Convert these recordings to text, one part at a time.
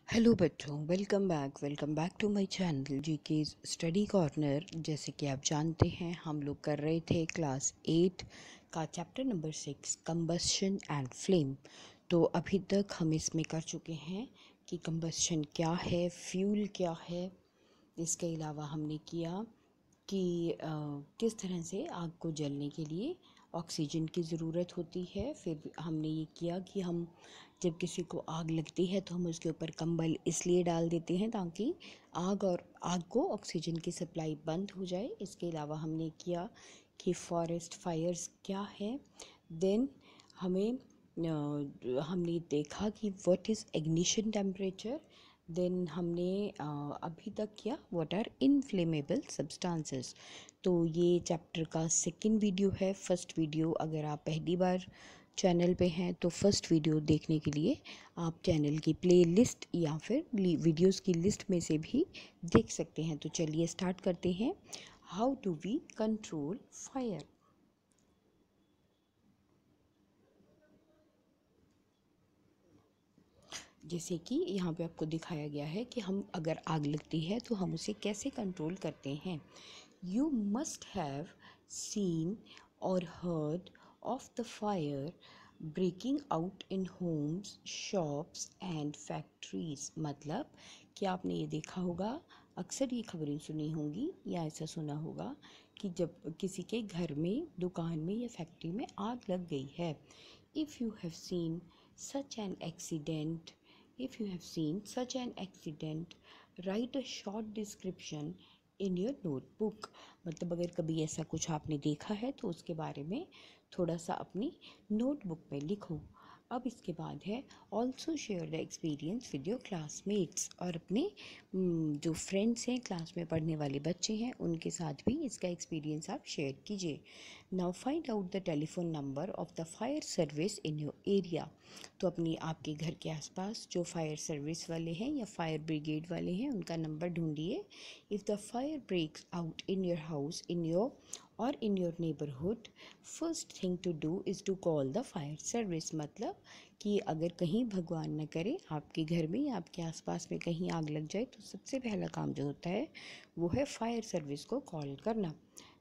Hello बच्चों, welcome back to my channel GK study corner. जैसे कि आप जानते हैं, हम लोग कर रहे थे क्लास 8 का chapter number 6 combustion and flame. तो अभी तक हम इसमें कर चुके हैं कि कंबस्शन क्या है, फ्यूल क्या है। इसके अलावा हमने किया कि किस तरह से आग को जलने के लिए ऑक्सीजन की ज़रूरत होती है। फिर हमने ये किया कि हम जब किसी को आग लगती है तो हम उसके ऊपर कंबल इसलिए डाल देते हैं ताकि आग को ऑक्सीजन की सप्लाई बंद हो जाए। इसके अलावा हमने किया कि फॉरेस्ट फायर्स क्या है। देन हमने देखा कि what is ignition temperature. Then हमने अभी तक किया व्हाट आर इनफ्लेमेबल सब्सटेंसेस। तो ये चैप्टर का सेकंड वीडियो है। फर्स्ट वीडियो अगर आप पहली बार चैनल पे हैं तो फर्स्ट वीडियो देखने के लिए आप चैनल की प्ले लिस्ट या फिर वीडियोस की लिस्ट में से भी देख सकते हैं। तो चलिए स्टार्ट करते हैं। How do we control fire. जैसे कि यहाँ पे आपको दिखाया गया है कि हम अगर आग लगती है तो हम उसे कैसे कंट्रोल करते हैं। यू मस्ट हैव सीन और heard of the fire breaking out in homes, shops and factories. मतलब कि आपने ये देखा होगा, अक्सर ये खबरें सुनी होंगी या ऐसा सुना होगा कि जब किसी के घर में, दुकान में या फैक्ट्री में आग लग गई है। If you have seen such an accident If you have seen such an accident, write a short description in your notebook। मतलब अगर कभी ऐसा कुछ आपने देखा है तो उसके बारे में थोड़ा सा अपनी नोटबुक में लिखो। अब इसके बाद है also share the experience with your classmates. और अपने जो फ्रेंड्स हैं, क्लास में पढ़ने वाले बच्चे हैं, उनके साथ भी इसका एक्सपीरियंस आप शेयर कीजिए। Now find out the telephone number of the fire service in your area. तो अपनी आपके घर के आसपास जो फायर सर्विस वाले हैं या फायर ब्रिगेड वाले हैं उनका नंबर ढूंढिए। If the fire breaks out in your house, in your neighbourhood, first thing to do is to call the fire service. मतलब कि अगर कहीं भगवान न करे आपके घर में या आपके आसपास में कहीं आग लग जाए तो सबसे पहला काम जो होता है वो है फायर सर्विस को कॉल करना।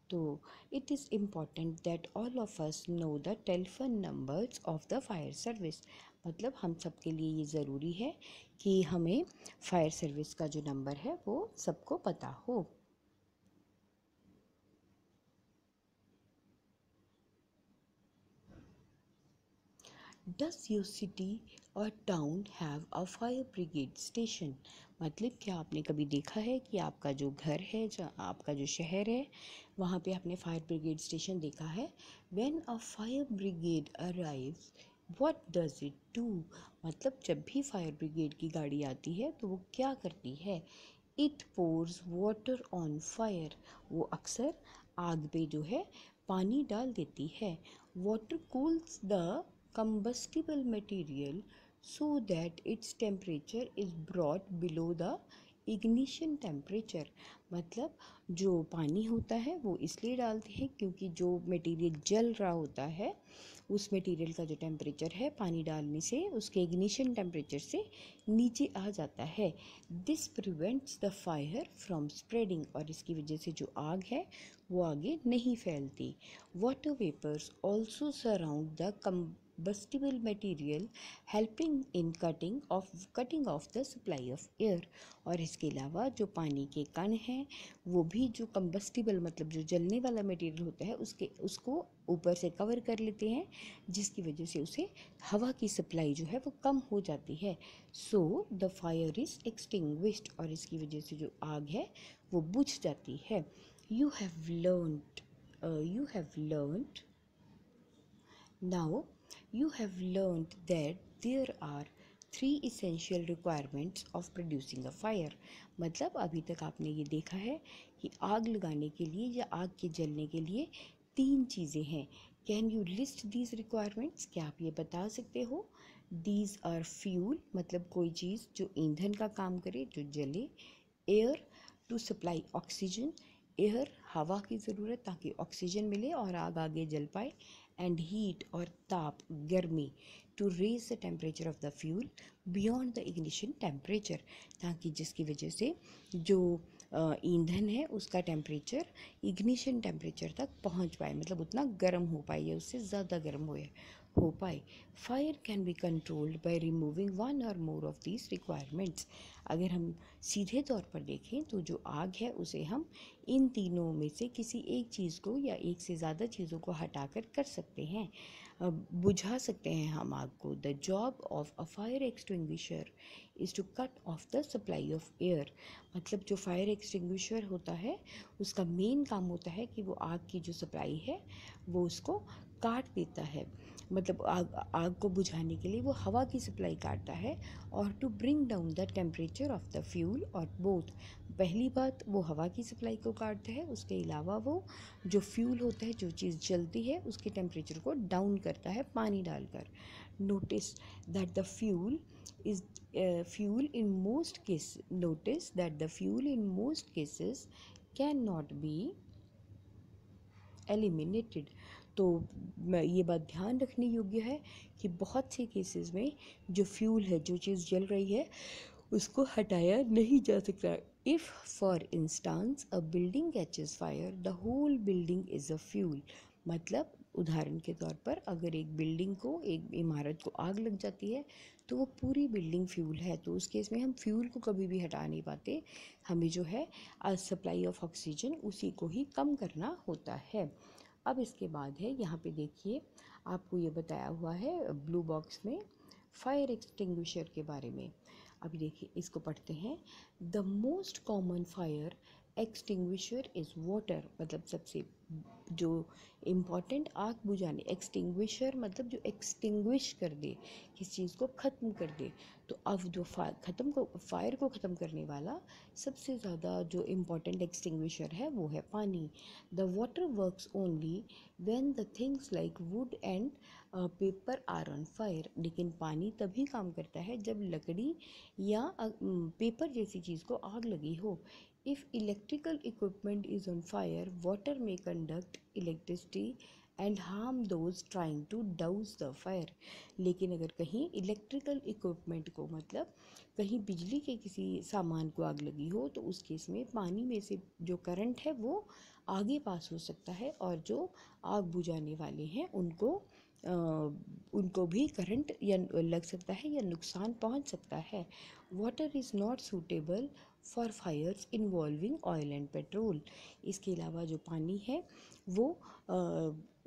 तो it is important that all of us know the telephone numbers of the fire service. मतलब हम सब के लिए ये ज़रूरी है कि हमें फायर सर्विस का जो नंबर है वो सबको पता हो। डज योर सिटी और town have a fire brigade station. मतलब क्या आपने कभी देखा है कि आपका जो घर है, जो आपका जो शहर है, वहाँ पे आपने फायर ब्रिगेड स्टेशन देखा है। When a fire brigade arrives, what does it do. मतलब जब भी फायर ब्रिगेड की गाड़ी आती है तो वो क्या करती है। It pores water on fire. वो अक्सर आग पे जो है पानी डाल देती है। Water cools the combustible material so that its temperature is brought below the ignition temperature। मतलब जो पानी होता है वो इसलिए डालते हैं क्योंकि जो मटेरियल जल रहा होता है उस मटेरियल का जो टेम्परेचर है पानी डालने से उसके इग्निशन टेम्परेचर से नीचे आ जाता है। This prevents the fire from spreading. और इसकी वजह से जो आग है वो आगे नहीं फैलती। Water vapours also surround the combustible material, helping in cutting off the supply of air। और इसके अलावा जो पानी के कण हैं वो भी जो कंबस्टिबल मतलब जो जलने वाला मटेरियल होता है उसको ऊपर से कवर कर लेते हैं, जिसकी वजह से उसे हवा की सप्लाई जो है वो कम हो जाती है। So the fire is extinguished. और इसकी वजह से जो आग है वो बुझ जाती है। You have learned Now, you have learned that there are three essential requirements of producing a fire। मतलब अभी तक आपने ये देखा है कि आग लगाने के लिए या आग के जलने के लिए तीन चीज़ें हैं। Can you list these requirements. क्या आप ये बता सकते हो। दीज आर फ्यूल, मतलब कोई चीज़ जो ईंधन का काम करे, जो जले। Air to supply oxygen. Air हवा की ज़रूरत ताकि ऑक्सीजन मिले और आग आगे जल पाए। एंड हीट और ताप, गर्मी, to raise the temperature of the fuel beyond the ignition temperature, ताकि जिसकी वजह से जो ईंधन है उसका टेम्परेचर इग्निशन टेम्परेचर तक पहुंच पाए, मतलब उतना गर्म हो पाए या उससे ज़्यादा गर्म हो पाए। Fire can be controlled by removing one और मोर ऑफ दीज रिक्वायरमेंट्स। अगर हम सीधे तौर पर देखें तो जो आग है उसे हम इन तीनों में से किसी एक चीज़ को या एक से ज़्यादा चीज़ों को हटाकर कर सकते हैं, बुझा सकते हैं हम आग को। The job of a fire extinguisher is to cut off the supply of air. मतलब जो फायर एक्सटिंग्विशर होता है उसका मेन काम होता है कि वो आग की जो सप्लाई है वो उसको काट देता है, मतलब आग को बुझाने के लिए वो हवा की सप्लाई काटता है। और to bring down the temperature of the fuel और बोथ, पहली बात वो हवा की सप्लाई को काटता है, उसके अलावा वो जो फ्यूल होता है, जो चीज़ जलती है, उसके टेम्परेचर को डाउन करता है पानी डालकर। Notice that the fuel is fuel in most cases, notice that the fuel in most cases cannot be eliminated। तो ये बात ध्यान रखने योग्य है कि बहुत से केसेस में जो फ्यूल है, जो चीज़ जल रही है, उसको हटाया नहीं जा सकता। If for instance a building catches fire the whole building is a fuel. मतलब उदाहरण के तौर पर अगर एक बिल्डिंग को, एक इमारत को आग लग जाती है तो वो पूरी बिल्डिंग फ्यूल है, तो उस केस में हम फ्यूल को कभी भी हटा नहीं पाते, हमें जो है सप्लाई ऑफ ऑक्सीजन उसी को ही कम करना होता है। अब इसके बाद है यहाँ पे देखिए, आपको ये बताया हुआ है ब्लू बॉक्स में फायर एक्सटिंग्विशर के बारे में। अभी देखिए इसको पढ़ते हैं। The most common fire extinguisher is water. मतलब सबसे जो इम्पॉर्टेंट आग बुझाने, एक्सटिंग्विशर मतलब जो एक्सटिंग्विश कर दे, किस चीज़ को ख़त्म कर दे। तो अब जो फायर को ख़त्म करने वाला सबसे ज़्यादा जो इम्पॉर्टेंट एक्सटिंग्विशर है वो है पानी। The water works only when the things like wood and paper are on fire. लेकिन पानी तभी काम करता है जब लकड़ी या पेपर जैसी चीज़ को आग लगी हो। If electrical equipment is on fire, water may conduct electricity and harm those trying to douse the fire। लेकिन अगर कहीं इलेक्ट्रिकल इक्विपमेंट को, मतलब कहीं बिजली के किसी सामान को आग लगी हो, तो उस केस में पानी में से जो करंट है वो आगे पास हो सकता है और जो आग बुझाने वाले हैं उनको भी करंट या लग सकता है या नुकसान पहुंच सकता है। Water is not suitable for fires involving oil and petrol. इसके अलावा जो पानी है वो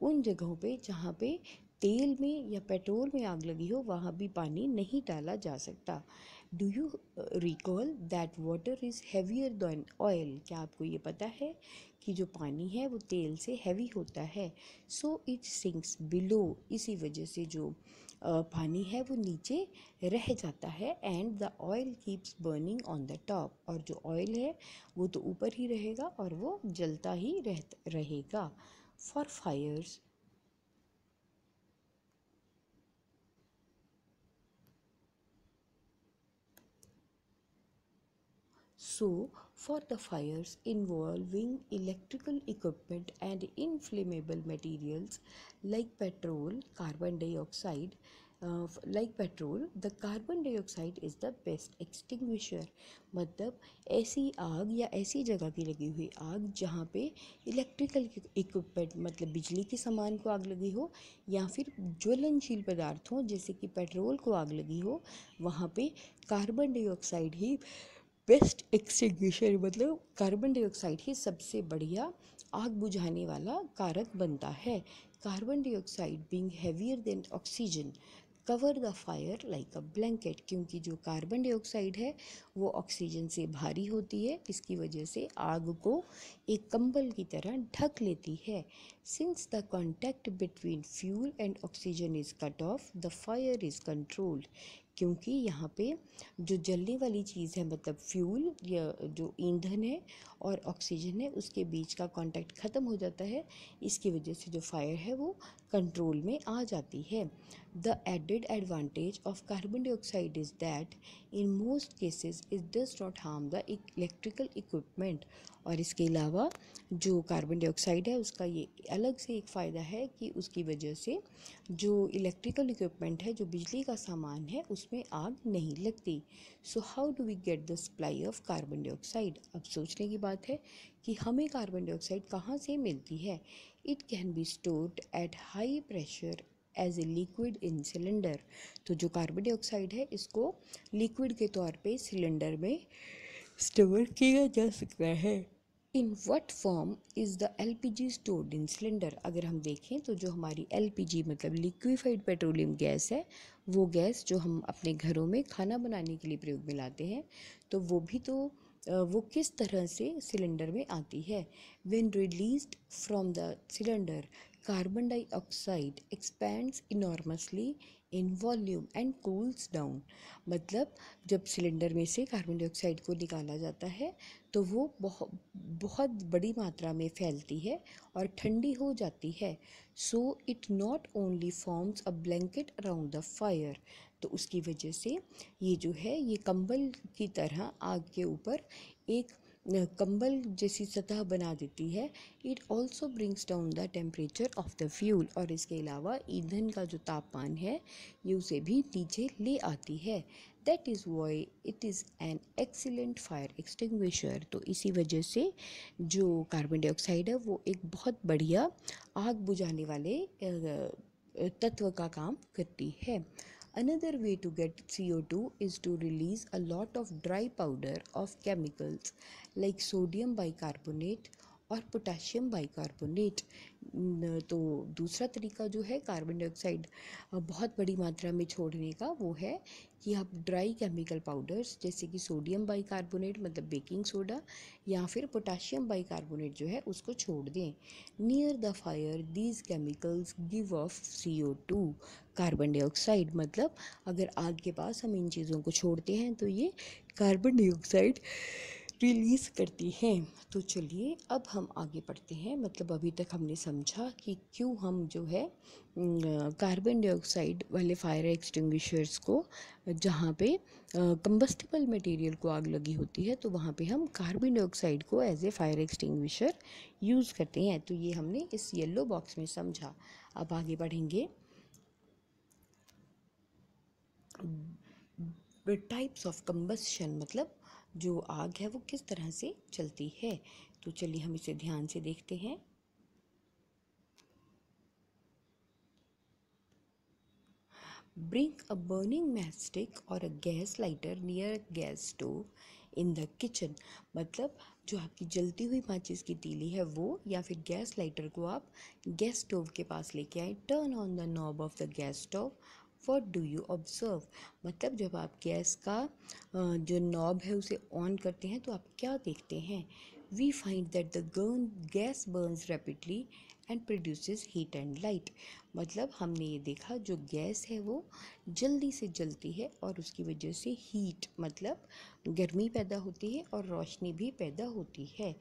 उन जगहों पे जहाँ पे तेल में या पेट्रोल में आग लगी हो वहाँ भी पानी नहीं डाला जा सकता। Do you recall that water is heavier than oil. क्या आपको ये पता है कि जो पानी है वो तेल से हैवी होता है। So it sinks below. इसी वजह से जो पानी है वो नीचे रह जाता है। And the oil keeps burning on the top. और जो ऑयल है वो तो ऊपर ही रहेगा और वो जलता ही रहेगा। For fires So, for the fires involving electrical equipment and inflammable materials like petrol, carbon dioxide, the carbon dioxide is the best extinguisher। मतलब ऐसी आग या ऐसी जगह की लगी हुई आग जहाँ पे इलेक्ट्रिकल इक्विपमेंट, मतलब बिजली के सामान को आग लगी हो या फिर ज्वलनशील पदार्थ हो जैसे कि पेट्रोल को आग लगी हो, वहाँ पे कार्बन डाइऑक्साइड ही बेस्ट एक्सटिंग्विशर, मतलब कार्बन डाइऑक्साइड ही सबसे बढ़िया आग बुझाने वाला कारक बनता है। Carbon dioxide being heavier than oxygen cover the fire like a blanket. क्योंकि जो कार्बन डाइऑक्साइड है वो ऑक्सीजन से भारी होती है, इसकी वजह से आग को एक कंबल की तरह ढक लेती है। Since the contact between fuel and oxygen is cut off the fire is controlled. क्योंकि यहाँ पे जो जलने वाली चीज़ है, मतलब फ्यूल या जो ईंधन है और ऑक्सीजन है, उसके बीच का कांटेक्ट ख़त्म हो जाता है। इसकी वजह से जो फायर है वो कंट्रोल में आ जाती है। The added advantage of carbon dioxide is that in most cases it does not harm the electrical equipment. और इसके अलावा जो कार्बन डाइऑक्साइड है उसका ये अलग से एक फ़ायदा है कि उसकी वजह से जो इलेक्ट्रिकल इक्विपमेंट है, जो बिजली का सामान है, उसमें आग नहीं लगती। So how do we get the supply of carbon dioxide? अब सोचने की बात है कि हमें कार्बन डाइऑक्साइड कहाँ से मिलती है। It can be stored at high pressure as a liquid in cylinder. तो जो कार्बन डाइऑक्साइड है इसको लिक्विड के तौर पे सिलेंडर में स्टोर किया जा सकता है। In what form is the LPG stored in cylinder? अगर हम देखें तो जो हमारी LPG मतलब लिक्विफाइड पेट्रोलियम गैस है, वो गैस जो हम अपने घरों में खाना बनाने के लिए प्रयोग में लाते हैं, तो वो भी तो वो किस तरह से सिलेंडर में आती है। When released from the cylinder, carbon dioxide expends enormously in volume and cools down. मतलब जब सिलेंडर में से कार्बन डाइऑक्साइड को निकाला जाता है तो वो बहुत बड़ी मात्रा में फैलती है और ठंडी हो जाती है। So it not only forms a blanket around the fire. तो उसकी वजह से ये जो है ये कंबल की तरह आग के ऊपर एक कंबल जैसी सतह बना देती है। It also brings down the temperature of the fuel. और इसके अलावा ईंधन का जो तापमान है ये उसे भी नीचे ले आती है। That is why it is an excellent fire extinguisher. तो इसी वजह से जो कार्बन डाइऑक्साइड है वो एक बहुत बढ़िया आग बुझाने वाले तत्व का काम करती है। Another way to get CO2 is to release a lot of dry powder of chemicals like sodium bicarbonate और पोटाशियम बाइकार्बोनेट। तो दूसरा तरीका जो है कार्बन डाइऑक्साइड बहुत बड़ी मात्रा में छोड़ने का वो है कि आप ड्राई केमिकल पाउडर्स जैसे कि सोडियम बाइकार्बोनेट मतलब बेकिंग सोडा या फिर पोटाशियम बाइकार्बोनेट जो है उसको छोड़ दें। Near the fire these chemicals give of CO2 carbon dioxide. मतलब अगर आग के पास हम इन चीज़ों को छोड़ते हैं तो ये कार्बन डाइऑक्साइड रिलीज़ करती हैं। तो चलिए अब हम आगे बढ़ते हैं। मतलब अभी तक हमने समझा कि क्यों हम जो है कार्बन डाइऑक्साइड वाले फायर एक्सटिंग्विशर्स को जहाँ पे कंबस्टिबल मटेरियल को आग लगी होती है तो वहाँ पे हम कार्बन डाइऑक्साइड को as a fire extinguisher use करते हैं। तो ये हमने इस येलो बॉक्स में समझा। अब आगे बढ़ेंगे। टाइप्स ऑफ कंबस्शन मतलब जो आग है वो किस तरह से चलती है। तो चलिए हम इसे ध्यान से देखते हैं। Bring a burning matchstick or a gas lighter near a gas stove in the kitchen। मतलब जो आपकी जलती हुई माचिस की तीली है वो या फिर गैस लाइटर को आप गैस स्टोव के पास लेके आए। Turn on the knob of the gas stove. What do you observe? मतलब जब आप गैस का जो नॉब है उसे ऑन करते हैं तो आप क्या देखते हैं। We find that the gas burns rapidly and produces heat and light. मतलब हमने ये देखा जो गैस है वो जल्दी से जलती है और उसकी वजह से हीट मतलब गर्मी पैदा होती है और रोशनी भी पैदा होती है।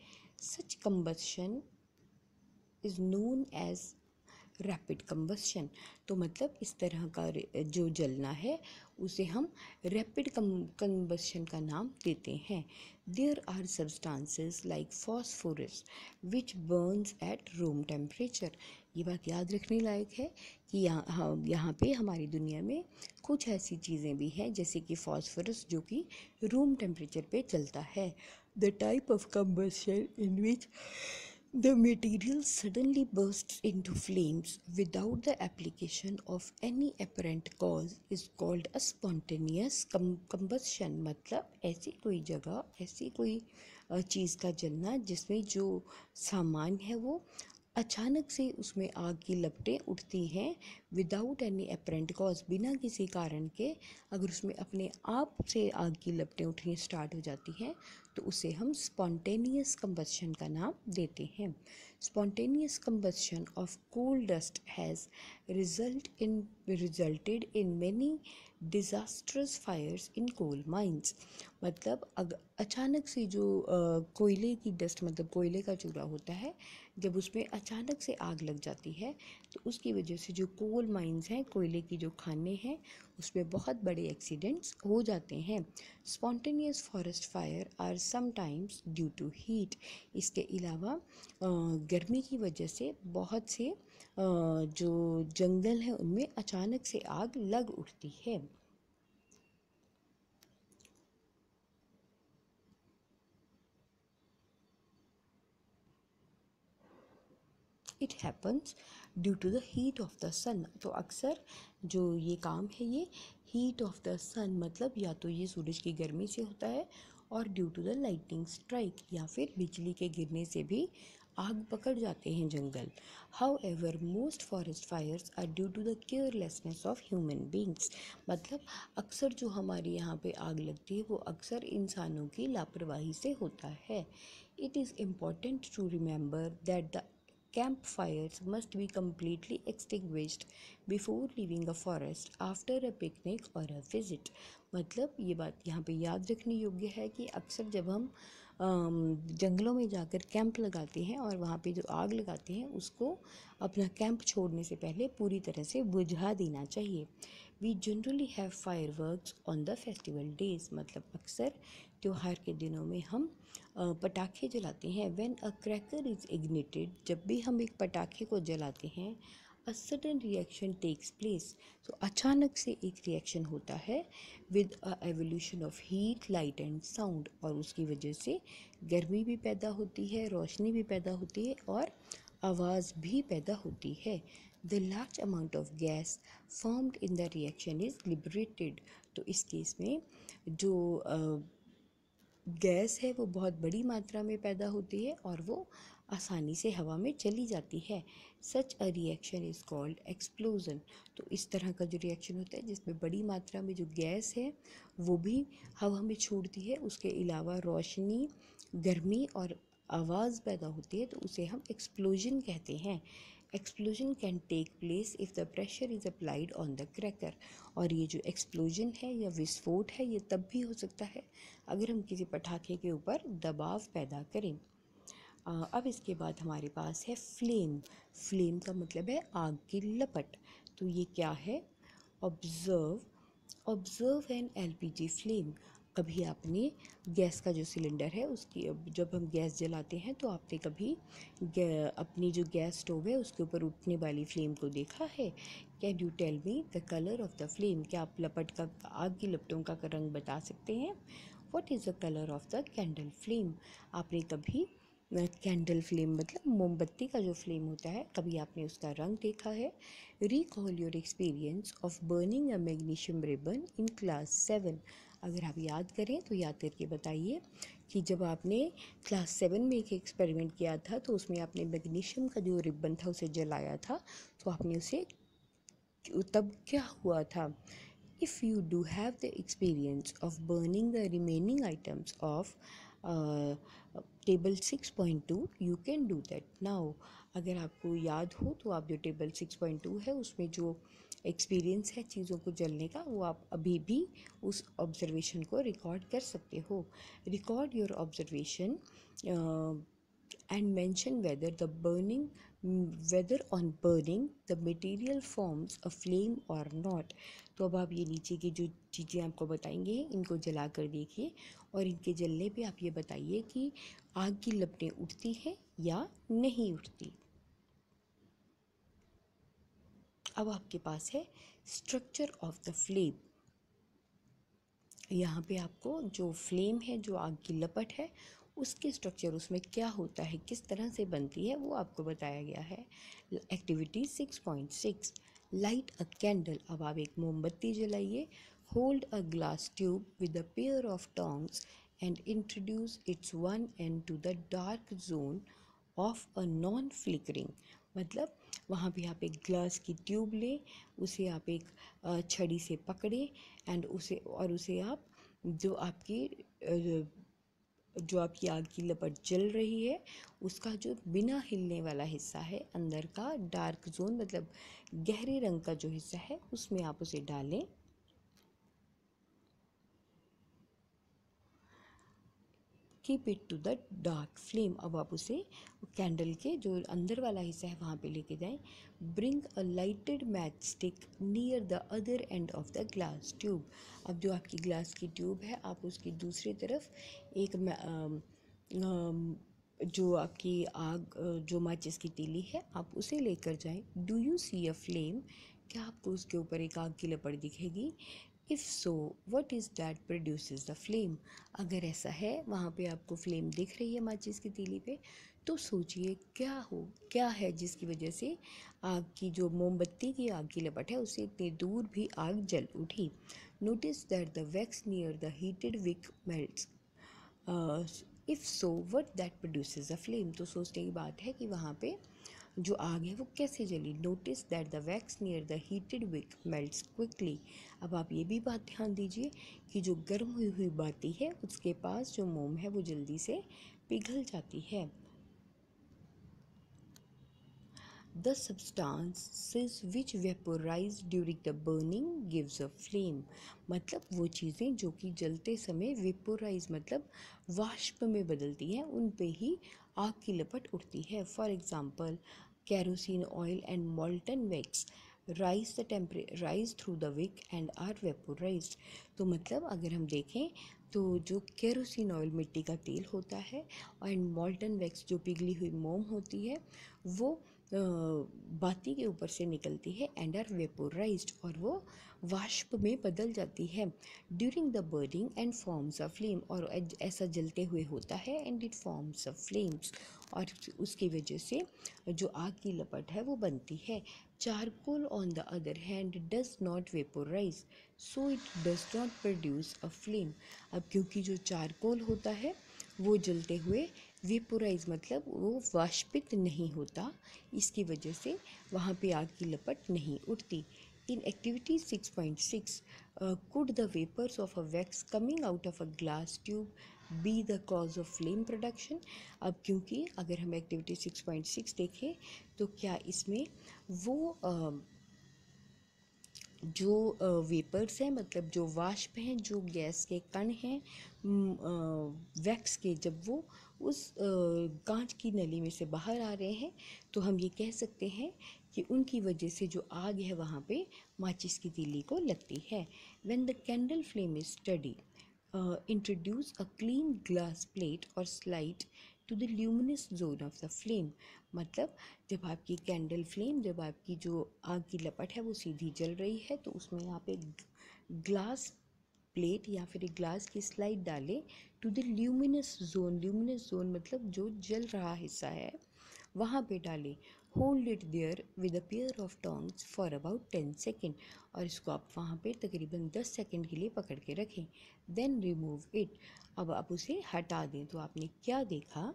Such combustion is known as rapid combustion. तो मतलब इस तरह का जो जलना है उसे हम रैपिड कंबस्शन का नाम देते हैं। There are substances like phosphorus which burns at room temperature. ये बात याद रखने लायक है कि यहाँ पे हमारी दुनिया में कुछ ऐसी चीज़ें भी हैं जैसे कि फॉस्फोरस जो कि रूम टेम्परेचर पे चलता है। The type of combustion in which the material suddenly bursts into flames without the application of any apparent cause is called a spontaneous combustion। मतलब ऐसी कोई जगह ऐसी कोई चीज़ का जलना जिसमें जो सामान है वो अचानक से उसमें आग की लपटें उठती हैं विदाउट एनी अपरेंट कॉज, बिना किसी कारण के। अगर उसमें अपने आप से आग की लपटें उठनी स्टार्ट हो जाती हैं तो उसे हम स्पॉन्टेनियस कंबस्शन का नाम देते हैं। Spontaneous combustion of coal dust has resulted in many disastrous fires in coal mines. मतलब अचानक से जो कोयले की डस्ट, मतलब कोयले का चूल्हा होता है, जब उसमें अचानक से आग लग जाती है तो उसकी वजह से जो कोल माइंस हैं, कोयले की जो खानें हैं, उसमें बहुत बड़े एक्सीडेंट्स हो जाते हैं। Spontaneous forest fire are sometimes due to heat. इसके अलावा गर्मी की वजह से बहुत से जो जंगल हैं उनमें अचानक से आग लग उठती है। It happens due to the heat of the sun. तो अक्सर जो ये काम है ये हीट ऑफ द सन, मतलब या तो ये सूरज की गर्मी से होता है, और due to the lightning strike, या फिर बिजली के गिरने से भी आग पकड़ जाते हैं जंगल। However most forest fires are due to the carelessness of human beings. मतलब अक्सर जो हमारे यहाँ पे आग लगती है वो अक्सर इंसानों की लापरवाही से होता है। It is important to remember that the campfires must be completely extinguished before leaving a forest after a picnic or a visit। मतलब ये बात यहाँ पे याद रखने योग्य है कि अक्सर जब हम जंगलों में जाकर कैंप लगाते हैं और वहाँ पे जो आग लगाते हैं उसको अपना कैंप छोड़ने से पहले पूरी तरह से बुझा देना चाहिए। We generally have fireworks on the festival days. मतलब अक्सर त्यौहार के दिनों में हम पटाखे जलाते हैं। When a cracker is ignited, जब भी हम एक पटाखे को जलाते हैं, a sudden reaction takes place. तो अचानक से एक रिएक्शन होता है with a evolution of heat, light and sound, और उसकी वजह से गर्मी भी पैदा होती है, रोशनी भी पैदा होती है, और आवाज़ भी पैदा होती है। The large amount of gas formed in the reaction is liberated. तो इस केस में जो गैस है वो बहुत बड़ी मात्रा में पैदा होती है और वो आसानी से हवा में चली जाती है। Such a reaction is called explosion. तो इस तरह का जो रिएक्शन होता है जिसमें बड़ी मात्रा में जो गैस है वो भी हवा में छोड़ती है, उसके अलावा रोशनी, गर्मी और आवाज़ पैदा होती है, तो उसे हम एक्सप्लोजन कहते हैं। Explosion can take place if the pressure is applied on the cracker. और ये जो एक्सप्लोजन है या विस्फोट है ये तब भी हो सकता है अगर हम किसी पटाखे के ऊपर दबाव पैदा करें। अब इसके बाद हमारे पास है फ्लेम। फ्लेम का मतलब है आग की लपट। तो ये क्या है? Observe an LPG flame. कभी आपने गैस का जो सिलेंडर है उसकी, जब हम गैस जलाते हैं तो आपने कभी अपनी जो गैस स्टोव है उसके ऊपर उठने वाली फ्लेम को देखा है? Can you tell me the colour of the flame? क्या आप लपट का, आग की लपटों का रंग बता सकते हैं? What is the colour of the candle flame? आपने कभी कैंडल फ्लेम मतलब मोमबत्ती का जो फ्लेम होता है, कभी आपने उसका रंग देखा है? Recall your experience of burning a magnesium ribbon in class 7। अगर आप याद करें तो याद करके बताइए कि जब आपने क्लास 7 में एक एक्सपेरिमेंट किया था तो उसमें आपने मैग्नीशियम का जो रिबन था उसे जलाया था, तो आपने उसे तब क्या हुआ था? If you do have the experience of burning the remaining items of uh, table 6.2, you can do that now। अगर आपको याद हो तो आप जो टेबल 6.2 है उसमें जो एक्सपीरियंस है चीज़ों को जलने का, वो आप अभी भी उस ऑब्जर्वेशन को रिकॉर्ड कर सकते हो। Record your observation and mention whether on burning the material forms a flame or not। तो अब आप ये नीचे की जो चीज़ें आपको बताएंगे इनको जला कर देखिए और इनके जलने पे आप ये बताइए कि आग की लपटें उठती हैं या नहीं उठती। अब आपके पास है स्ट्रक्चर ऑफ द फ्लेम। यहाँ पे आपको जो फ्लेम है, जो आग की लपट है, उसके स्ट्रक्चर, उसमें क्या होता है, किस तरह से बनती है, वो आपको बताया गया है। Activity 6.6, light a candle. अब आप एक मोमबत्ती जलाइए। Hold a glass tube with a pair of tongs and introduce its one end to the dark zone of a non flickering. मतलब वहाँ पे आप एक ग्लास की ट्यूब लें, उसे आप एक छड़ी से पकड़ें एंड उसे आप जो आपकी जो आपकी आग की लपट जल रही है उसका जो बिना हिलने वाला हिस्सा है, अंदर का डार्क जोन मतलब गहरे रंग का जो हिस्सा है, उसमें आप उसे डालें। Keep it to the dark flame. अब आप उसे कैंडल के जो अंदर वाला हिस्सा है वहाँ पे लेके जाएं। Bring a lighted match stick near the other end of the glass tube. अब जो आपकी ग्लास की ट्यूब है, आप उसकी दूसरी तरफ एक जो आपकी आग जो माचिस की तीली है, आप उसे लेकर जाएं। Do you see a flame? क्या आपको उसके ऊपर एक आग की लपट दिखेगी? If so what is that produces the flame? अगर ऐसा है, वहाँ पे आपको फ्लेम दिख रही है माचिस की तीली पे, तो सोचिए क्या है जिसकी वजह से आग की जो मोमबत्ती की आग की लपट है उससे इतनी दूर भी आग जल उठी। Notice that the wax near the heated wick melts. If so what that produces a flame? तो सोचने की बात है कि वहाँ पे जो आग है वो कैसे जली। Notice that the wax near the heated wick melts quickly. अब आप ये भी बात ध्यान दीजिए कि जो गर्म हुई हुई बाती है उसके पास जो मोम है वो जल्दी से पिघल जाती है। The substances which vaporize during the burning gives a flame। मतलब वो चीज़ें जो कि जलते समय वेपोराइज मतलब वाष्प में बदलती हैं, उन पे ही आग की लपट उठती है। For example, kerosene oil and molten wax rise through the wick and are vaporized। तो मतलब अगर हम देखें तो जो केरोसिन ऑयल मिट्टी का तेल होता है एंड मॉल्टन वैक्स जो पिघली हुई मोम होती है वो बाती के ऊपर से निकलती है एंड आर वेपोराइज्ड और वो वाष्प में बदल जाती है। During the burning and forms a flame, और ऐसा जलते हुए होता है and it forms a flames, और उसकी वजह से जो आग की लपट है वो बनती है। Charcoal on the other hand does not vaporise so it does not produce a flame. अब क्योंकि जो चारकोल होता है वो जलते हुए वेपोराइज मतलब वो वाष्पित नहीं होता, इसकी वजह से वहाँ पे आग की लपट नहीं उठती। In activity 6.6, could the vapors of a wax coming out of a glass tube be the cause of flame production? अब क्योंकि अगर हम एक्टिविटी 6.6 देखें तो क्या इसमें वो जो वेपर्स हैं मतलब जो वाष्प हैं, जो गैस के कण हैं वैक्स के, जब वो उस कांच की नली में से बाहर आ रहे हैं तो हम ये कह सकते हैं कि उनकी वजह से जो आग है वहाँ पे माचिस की तीली को लगती है। When the candle flame is study, introduce a clean glass plate or slide to the luminous zone of the flame। मतलब जब आपकी कैंडल फ्लेम, जब आपकी जो आग की लपट है वो सीधी जल रही है तो उसमें आप एक ग्लास प्लेट या फिर एक ग्लास की स्लाइड डालें to the luminous zone. Luminous zone मतलब जो जल रहा हिस्सा है वहाँ पे डालें। Hold it there with a pair of tongs for about 10 second, और इसको आप वहाँ पे तकरीबन 10 सेकेंड के लिए पकड़ के रखें। Then remove it. अब आप उसे हटा दें। तो आपने क्या देखा?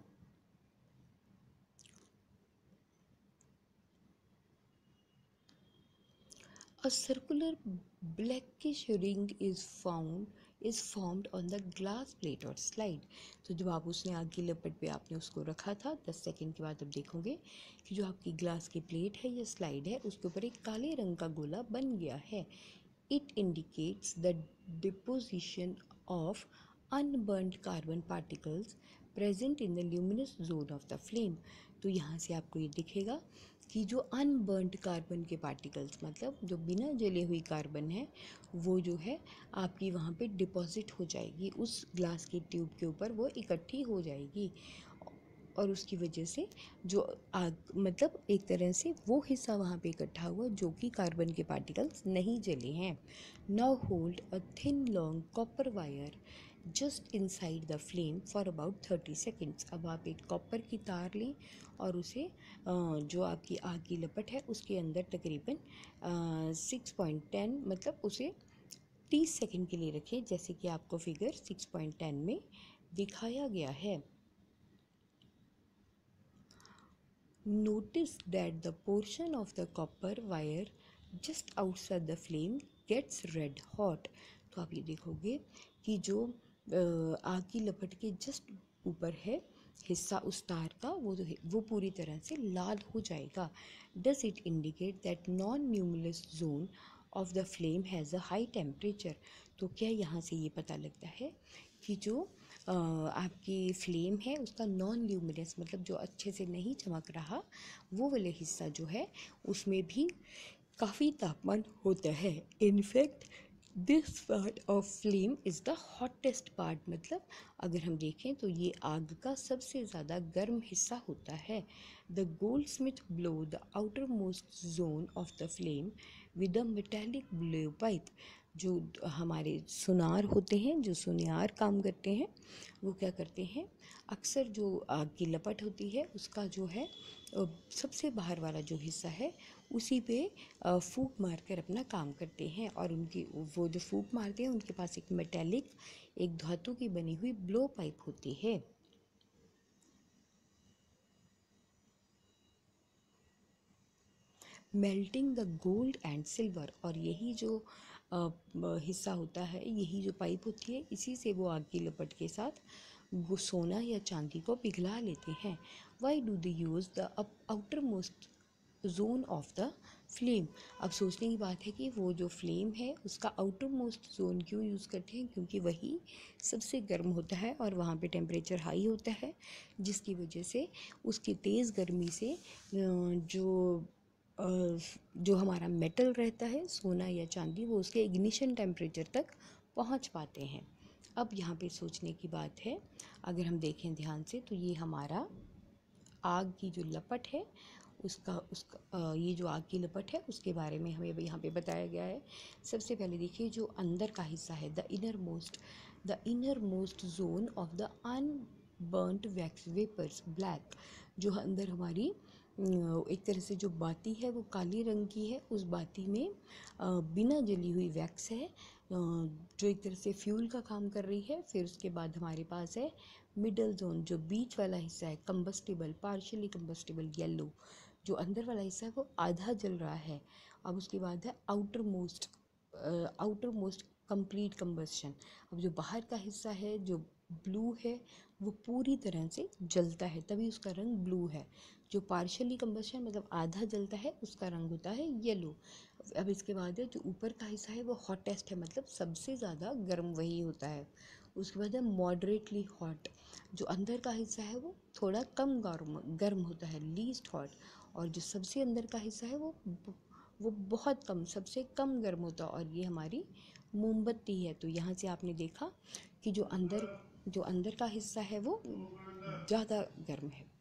A circular blackish ring is formed on the glass plate or slide। तो जब आप उसने आग की लपट पे आपने उसको रखा था 10 सेकेंड के बाद अब देखोगे कि जो आपकी ग्लास की प्लेट है या स्लाइड है उसके ऊपर एक काले रंग का गोला बन गया है। It indicates the deposition of unburned carbon particles present in the luminous zone of the flame। तो यहाँ से आपको ये दिखेगा कि जो अनबर्नड कार्बन के पार्टिकल्स मतलब जो बिना जले हुई कार्बन है वो जो है आपकी वहाँ पे डिपॉजिट हो जाएगी, उस ग्लास की ट्यूब के ऊपर वो इकट्ठी हो जाएगी और उसकी वजह से जो आग मतलब एक तरह से वो हिस्सा वहाँ पे इकट्ठा हुआ जो कि कार्बन के पार्टिकल्स नहीं जले हैं। Now hold a thin long copper wire just inside the flame for about 30 seconds. अब आप एक कॉपर की तार लें और उसे जो आपकी आग की लपट है उसके अंदर तकरीबन 6.10 मतलब उसे 30 सेकेंड के लिए रखें, जैसे कि आपको फिगर 6.10 में दिखाया गया है। Notice that the portion of the copper wire just outside the flame gets red hot। तो आप ये देखोगे कि जो आग की लपट के जस्ट ऊपर है हिस्सा उस तार का, वो पूरी तरह से लाल हो जाएगा। Does it indicate that non luminous zone of the flame has a high temperature? तो क्या यहाँ से ये पता लगता है कि जो आपकी फ्लेम है उसका नॉन ल्यूमिनस मतलब जो अच्छे से नहीं चमक रहा, वो वाले हिस्सा जो है उसमें भी काफ़ी तापमान होता है। In fact this part of flame is the hottest part, मतलब अगर हम देखें तो ये आग का सबसे ज़्यादा गर्म हिस्सा होता है। The gold Smith blow the outer most zone of the flame with a metallic blow pipe. जो हमारे सुनार होते हैं, जो सुनियार काम करते हैं, वो क्या करते हैं, अक्सर जो आग की लपट होती है उसका जो है सबसे बाहर वाला जो हिस्सा है उसी पे फूंक मार कर अपना काम करते हैं। और उनकी वो जो फूंक मारते हैं उनके पास एक मेटेलिक, एक धातु की बनी हुई ब्लो पाइप होती है। Melting the gold and silver, और यही जो हिस्सा होता है, यही जो पाइप होती है, इसी से वो आग की लपट के साथ वो सोना या चांदी को पिघला लेते हैं। Why do they use the outer most zone of the flame? अब सोचने की बात है कि वो जो फ्लेम है उसका आउटर मोस्ट जोन क्यों यूज़ करते हैं, क्योंकि वही सबसे गर्म होता है और वहाँ पे टेम्परेचर हाई होता है, जिसकी वजह से उसकी तेज़ गर्मी से जो हमारा मेटल रहता है, सोना या चांदी, वो उसके इग्निशन टेम्परेचर तक पहुंच पाते हैं। अब यहाँ पे सोचने की बात है, अगर हम देखें ध्यान से तो ये हमारा आग की जो लपट है उसका ये जो आग की लपट है उसके बारे में हमें यहाँ पे बताया गया है। सबसे पहले देखिए जो अंदर का हिस्सा है, the innermost zone of the unburnt wax vapours black. जो अंदर हमारी एक तरह से जो बाती है वो काली रंग की है, उस बाती में बिना जली हुई वैक्स है जो एक तरह से फ्यूल का काम कर रही है। फिर उसके बाद हमारे पास है मिडल जोन, जो बीच वाला हिस्सा है, कंबस्टिबल, पार्शियली कंबस्टिबल येलो, जो अंदर वाला हिस्सा है वो आधा जल रहा है। अब उसके बाद है आउटर मोस्ट कंप्लीट कंबस्शन। अब जो बाहर का हिस्सा है जो ब्लू है वो पूरी तरह से जलता है, तभी उसका रंग ब्लू है। जो पार्शियली कंबस्शन मतलब आधा जलता है उसका रंग होता है येलो। अब इसके बाद है जो ऊपर का हिस्सा है वो हॉटेस्ट है, मतलब सबसे ज़्यादा गर्म वही होता है। उसके बाद है मॉडरेटली हॉट, जो अंदर का हिस्सा है वो थोड़ा कम गर्म होता है, लीस्ट हॉट। और जो सबसे अंदर का हिस्सा है वो बहुत कम, सबसे कम गर्म होता है, और ये हमारी मोमबत्ती है। तो यहाँ से आपने देखा कि जो अंदर का हिस्सा है वो ज़्यादा गर्म है।